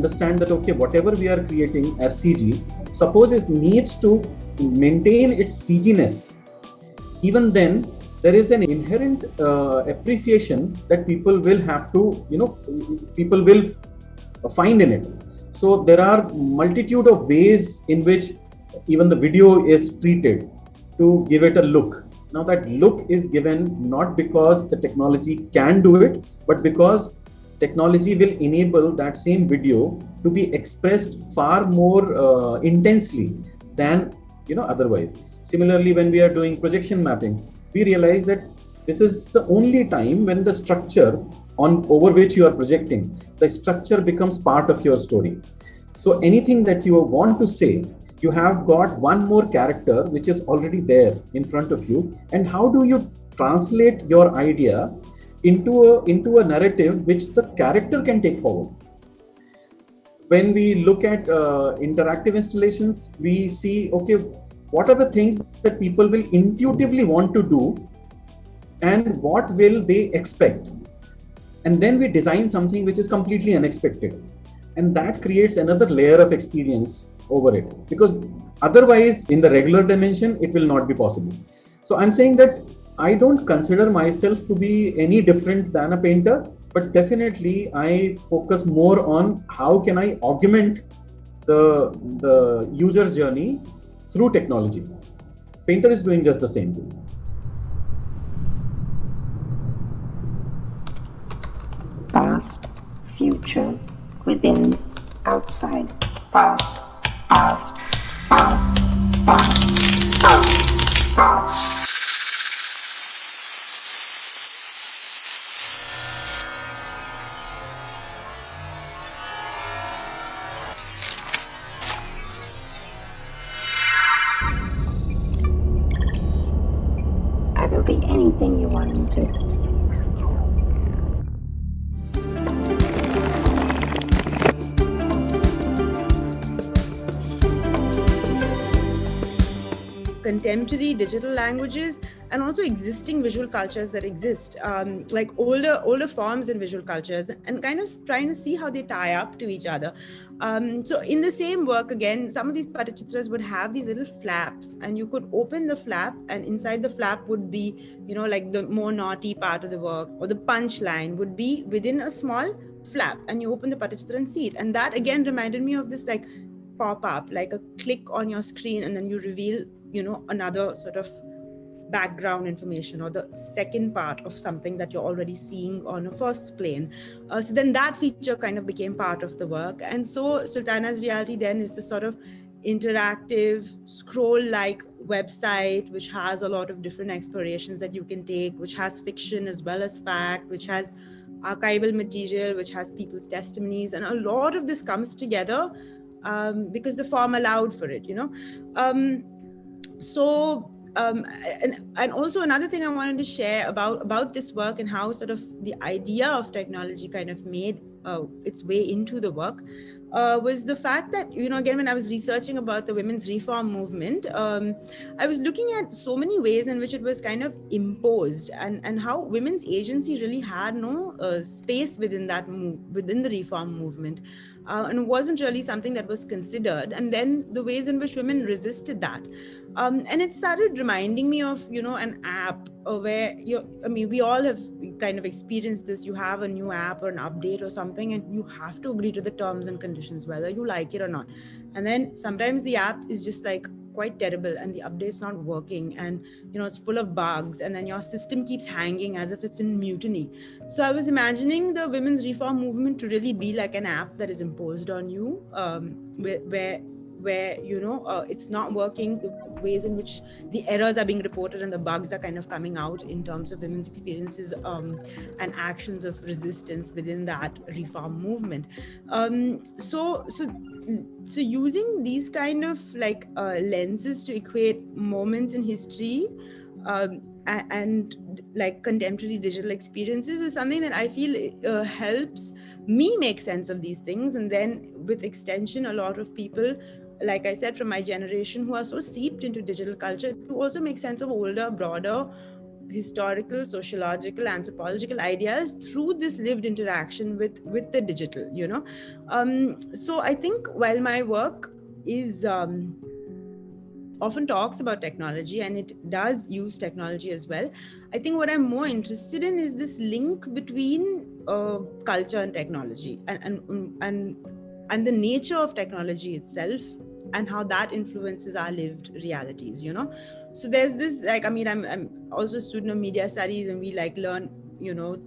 understand that, okay, whatever we are creating as CG, suppose it needs to maintain its CGness. Even then, there is an inherent appreciation that people will have to, people will find in it. So there are multitude of ways in which even the video is treated to give it a look. Now that look is given not because the technology can do it, but because technology will enable that same video to be expressed far more intensely than otherwise. Similarly, when we are doing projection mapping, we realize that this is the only time when the structure over which you are projecting, the structure becomes part of your story. So anything that you want to say, you have got one more character which is already there in front of you. And how do you translate your idea into a narrative which the character can take forward? When we look at interactive installations, we see, okay, what are the things that people will intuitively want to do and what will they expect? And then we design something which is completely unexpected. And that creates another layer of experience over it. Because otherwise, in the regular dimension, it will not be possible. So I'm saying that I don't consider myself to be any different than a painter, but definitely I focus more on how can I augment the user journey through technology. Painter is doing just the same thing. Past, future, within, outside, past, past, past, past, past, past. I will be anything you want me to. Contemporary digital languages and also existing visual cultures that exist, like older forms in visual cultures, and kind of trying to see how they tie up to each other. So in the same work, again, some of these patachitras would have these little flaps, and you could open the flap, and inside the flap would be, like the more naughty part of the work, or the punchline would be within a small flap, and you open the patachitra and see it. And that again reminded me of this like pop-up, like a click on your screen, and then you reveal another sort of background information or the second part of something that you're already seeing on a first plane. So then that feature kind of became part of the work. And so Sultana's Reality then is this sort of interactive scroll-like website which has a lot of different explorations that you can take, which has fiction as well as fact, which has archival material, which has people's testimonies, and a lot of this comes together because the form allowed for it, and also another thing I wanted to share about this work and how sort of the idea of technology kind of made its way into the work was the fact that, again, when I was researching about the women's reform movement, I was looking at so many ways in which it was kind of imposed, and how women's agency really had no space within the reform movement. And it wasn't really something that was considered. And then the ways in which women resisted that. And it started reminding me of, an app where we all have kind of experienced this. You have a new app or an update or something, and you have to agree to the terms and conditions, whether you like it or not. And then sometimes the app is just like quite terrible, and the update's not working, and it's full of bugs, and then your system keeps hanging as if it's in mutiny. So I was imagining the women's reform movement to really be like an app that is imposed on you, where it's not working, the ways in which the errors are being reported and the bugs are kind of coming out in terms of women's experiences and actions of resistance within that reform movement. So using these kind of like lenses to equate moments in history and like contemporary digital experiences is something that I feel helps me make sense of these things. And then with extension, a lot of people, like I said, from my generation who are so seeped into digital culture, to also make sense of older, broader historical, sociological, anthropological ideas through this lived interaction with the digital, so I think while my work is often talks about technology, and it does use technology as well, I think what I'm more interested in is this link between culture and technology, and the nature of technology itself, and how that influences our lived realities. So there's this, like, I mean, I'm also a student of media studies, and we like learn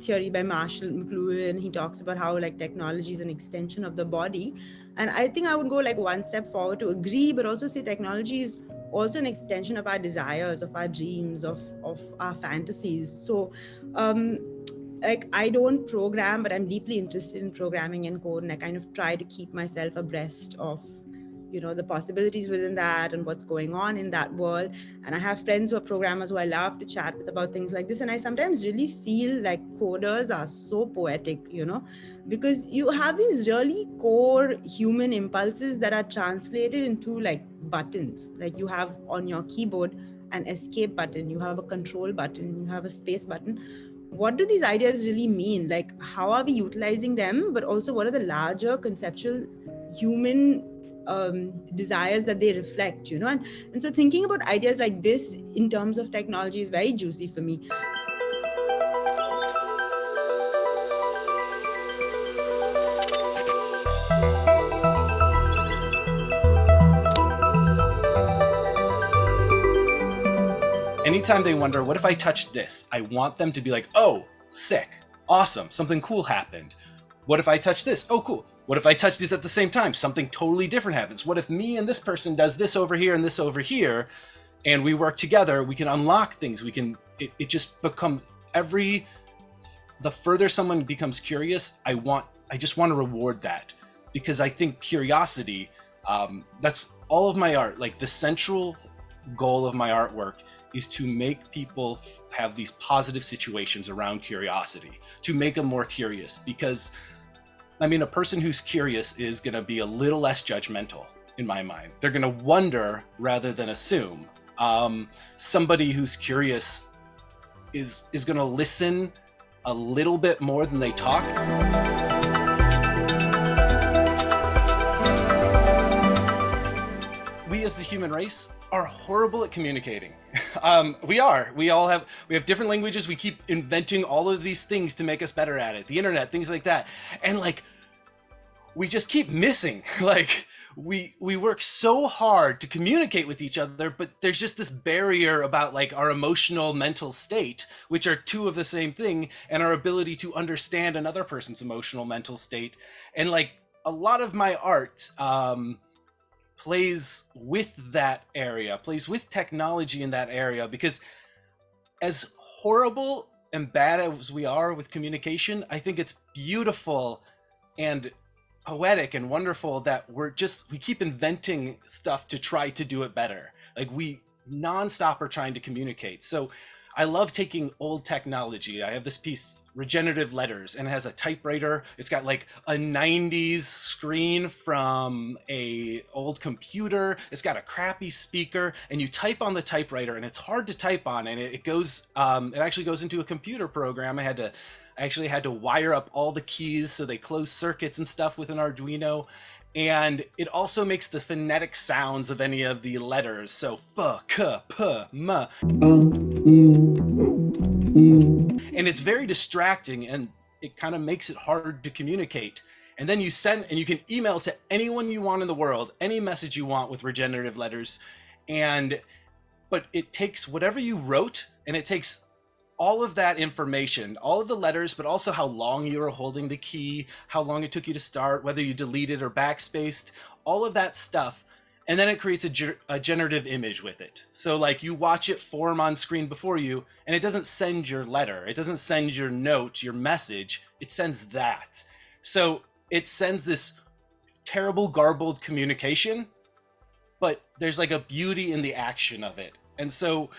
theory by Marshall McLuhan. He talks about how like technology is an extension of the body, and I think I would go like one step forward to agree, but also say technology is also an extension of our desires, of our dreams, of our fantasies. So like, I don't program, but I'm deeply interested in programming and code, and I kind of try to keep myself abreast of the possibilities within that and what's going on in that world. And I have friends who are programmers who I love to chat with about things like this, and I sometimes really feel like coders are so poetic, because you have these really core human impulses that are translated into like buttons. Like, you have on your keyboard an escape button, you have a control button, you have a space button. What do these ideas really mean? Like, how are we utilizing them? But also, what are the larger conceptual human desires that they reflect, and so thinking about ideas like this in terms of technology is very juicy for me. Anytime they wonder, what if I touch this? I want them to be like, oh, sick, awesome, something cool happened. What if I touch this? Oh, cool. What if I touch these at the same time? Something totally different happens. What if me and this person does this over here and this over here, and we work together? We can unlock things. We can. It just becomes the further someone becomes curious, I just want to reward that, because I think curiosity. That's all of my art. Like, the central goal of my artwork is to make people have these positive situations around curiosity, to make them more curious, because I mean, a person who's curious is going to be a little less judgmental in my mind. They're going to wonder rather than assume. Somebody who's curious is going to listen a little bit more than they talk. We as the human race are horrible at communicating. We have different languages. We keep inventing all of these things to make us better at it. The internet, things like that. And like, we just keep missing. Like, we work so hard to communicate with each other, but there's just this barrier about like our emotional mental state, which are two of the same thing, and our ability to understand another person's emotional mental state. And like, a lot of my art, plays with that area, plays with technology in that area, because as horrible and bad as we are with communication, I think it's beautiful and poetic and wonderful that we keep inventing stuff to try to do it better. Like, we nonstop are trying to communicate. So I love taking old technology. I have this piece, Regenerative Letters, and it has a typewriter. It's got like a 90s screen from a old computer. It's got a crappy speaker, and you type on the typewriter, and it's hard to type on, and it actually goes into a computer program. I actually had to wire up all the keys so they close circuits and stuff with an Arduino. And it also makes the phonetic sounds of any of the letters. So f, k, p, m. And it's very distracting, and it kind of makes it hard to communicate. And then you can email to anyone you want in the world, any message you want with Regenerative Letters. But it takes whatever you wrote, and it takes all of that information, all of the letters, but also how long you were holding the key, how long it took you to start, whether you deleted or backspaced, all of that stuff. And then it creates a generative image with it. So like, you watch it form on screen before you, and it doesn't send your letter. It doesn't send your note, your message. It sends that. So it sends this terrible, garbled communication, but there's like a beauty in the action of it. And so,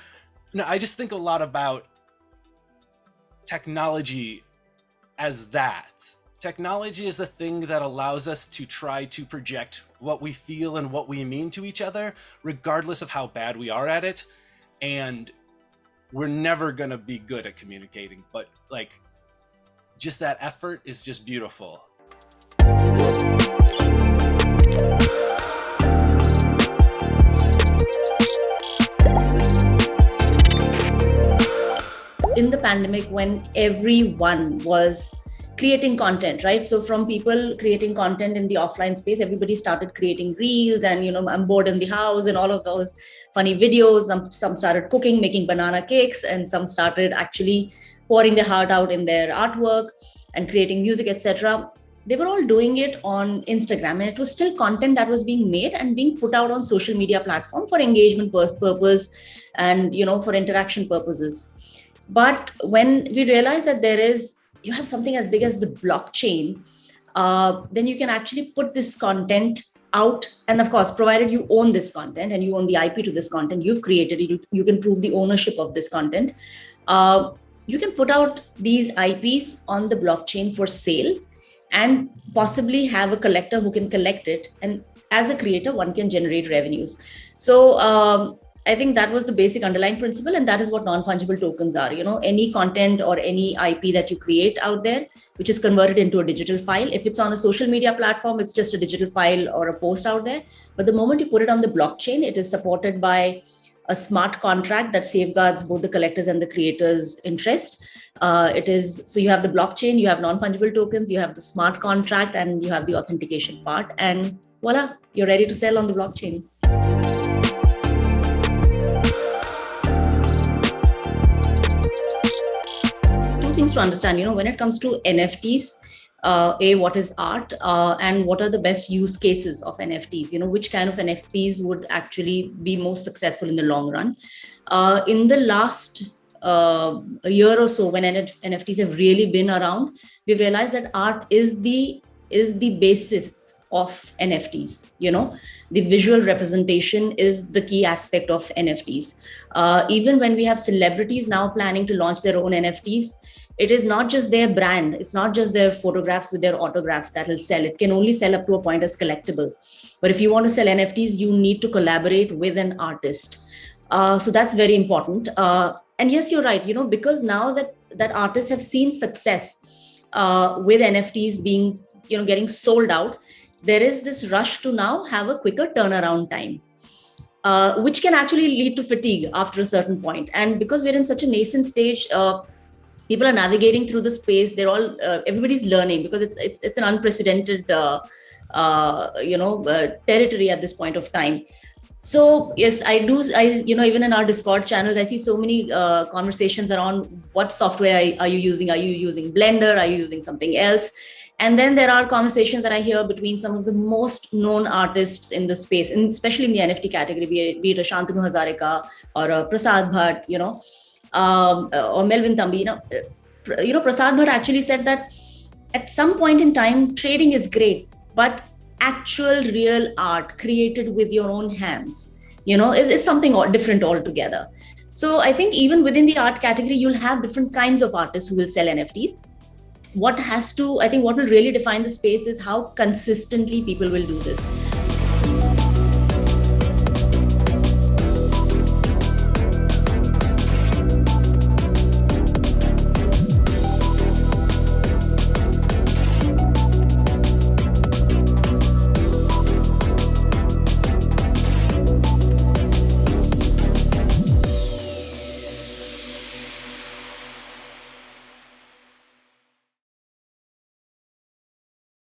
I just think a lot about technology as that. Technology is the thing that allows us to try to project what we feel and what we mean to each other, regardless of how bad we are at it. And we're never gonna be good at communicating, but like just that effort is just beautiful. In the pandemic, when everyone was creating content, right? So from people creating content in the offline space, everybody started creating reels and, I'm bored in the house and all of those funny videos. Some started cooking, making banana cakes, and some started actually pouring their heart out in their artwork and creating music, etc. They were all doing it on Instagram, and it was still content that was being made and being put out on social media platform for engagement purpose and, for interaction purposes. But when we realize that you have something as big as the blockchain, then you can actually put this content out. And of course, provided you own this content and you own the IP to this content, you've created it, you can prove the ownership of this content. You can put out these IPs on the blockchain for sale and possibly have a collector who can collect it. And as a creator, one can generate revenues. So I think that was the basic underlying principle, and that is what non-fungible tokens are. Any content or any IP that you create out there, which is converted into a digital file. If it's on a social media platform, it's just a digital file or a post out there. But the moment you put it on the blockchain, it is supported by a smart contract that safeguards both the collectors and the creators' interest. So you have the blockchain, you have non-fungible tokens, you have the smart contract, and you have the authentication part, and voila, you're ready to sell on the blockchain. Things to understand, when it comes to NFTs, what is art, and what are the best use cases of NFTs? Which kind of NFTs would actually be most successful in the long run? In the last a year or so, when NFTs have really been around, we've realized that art is the basis of NFTs. The visual representation is the key aspect of NFTs. Even when we have celebrities now planning to launch their own NFTs, it is not just their brand, it's not just their photographs with their autographs that will sell. It can only sell up to a point as collectible. But if you want to sell NFTs, you need to collaborate with an artist. So that's very important. And yes, you're right, because now that artists have seen success with NFTs being, getting sold out, there is this rush to now have a quicker turnaround time, which can actually lead to fatigue after a certain point. And because we're in such a nascent stage, people are navigating through the space. They're all everybody's learning, because it's an unprecedented territory at this point of time. So yes, I even in our Discord channels, I see so many conversations around what software are you using? Are you using Blender? Are you using something else? And then there are conversations that I hear between some of the most known artists in the space, and especially in the NFT category, be it a Shantanu Hazarika or a Prasad Bhatt, or Melvin Thambi. Prasad Bhatt actually said that at some point in time, trading is great, but actual real art created with your own hands, is something different altogether. So I think even within the art category, you'll have different kinds of artists who will sell NFTs. What will really define the space is how consistently people will do this.